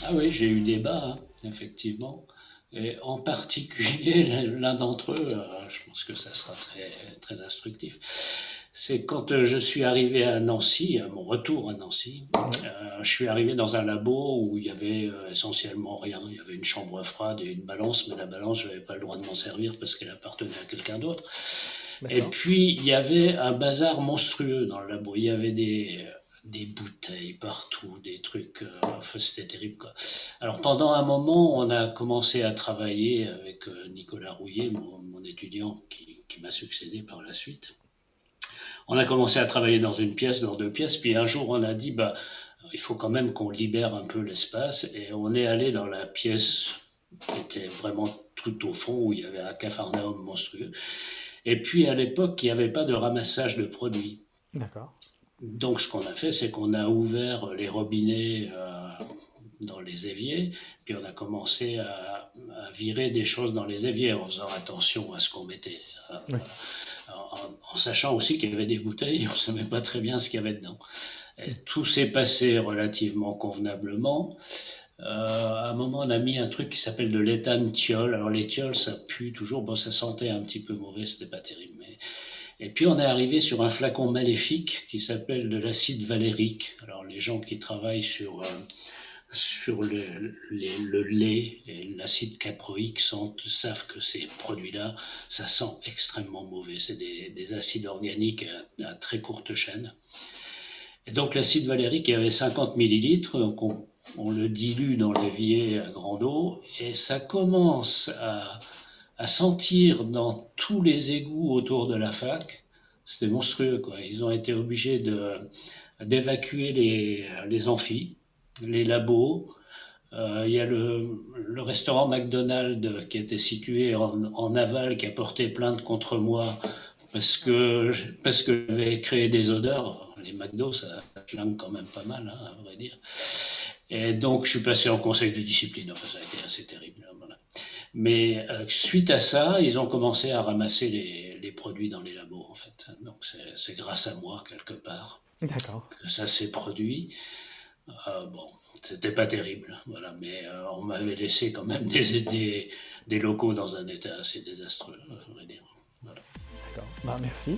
Ah oui, j'ai eu des bas, hein, effectivement. Et en particulier, l'un d'entre eux, je pense que ça sera très, très instructif, c'est quand je suis arrivé à Nancy, à mon retour à Nancy, Ouais, je suis arrivé dans un labo où il y avait essentiellement rien. Il y avait une chambre froide et une balance, mais la balance, je n'avais pas le droit de m'en servir parce qu'elle appartenait à quelqu'un d'autre. Et d'accord. puis, il y avait un bazar monstrueux dans le labo. Il y avait des bouteilles partout, des trucs. Enfin, c'était terrible, quoi. Alors, pendant un moment, on a commencé à travailler avec Nicolas Rouillet, mon étudiant qui m'a succédé par la suite. On a commencé à travailler dans une pièce, dans deux pièces, puis un jour, on a dit, bah, il faut quand même qu'on libère un peu l'espace, et on est allé dans la pièce qui était vraiment tout au fond, où il y avait un capharnaüm monstrueux. Et puis à l'époque, il n'y avait pas de ramassage de produits. D'accord. Donc ce qu'on a fait, c'est qu'on a ouvert les robinets dans les éviers, puis on a commencé à virer des choses dans les éviers en faisant attention à ce qu'on mettait. Oui. En sachant aussi qu'il y avait des bouteilles, on ne savait pas très bien ce qu'il y avait dedans. Et tout s'est passé relativement convenablement. À un moment, on a mis un truc qui s'appelle de l'éthane thiol. Alors les thiols, ça pue toujours. Bon, ça sentait un petit peu mauvais, c'était pas terrible. Et puis on est arrivé sur un flacon maléfique qui s'appelle de l'acide valérique. Alors les gens qui travaillent sur le lait et l'acide caproïque savent que ces produits-là, ça sent extrêmement mauvais. C'est des acides organiques à très courte chaîne. Et donc l'acide valérique, il y avait 50 millilitres, donc on le dilue dans l'évier à grande eau, et ça commence à sentir dans tous les égouts autour de la fac. C'était monstrueux, quoi. Ils ont été obligés d'évacuer les amphis, les labos. Il y a le restaurant McDonald's qui était situé en aval, qui a porté plainte contre moi parce que j'avais créé des odeurs. Les McDo, ça flingue quand même pas mal, hein, à vrai dire. Et donc, je suis passé en conseil de discipline. Enfin, ça a été assez terrible, hein, voilà. Mais suite à ça, ils ont commencé à ramasser les produits dans les labos, en fait. Donc, c'est grâce à moi, quelque part, D'accord. que ça s'est produit. Bon, c'était pas terrible, voilà. Mais on m'avait laissé quand même des locaux dans un état assez désastreux, à vrai dire. Voilà. D'accord. Bah, merci.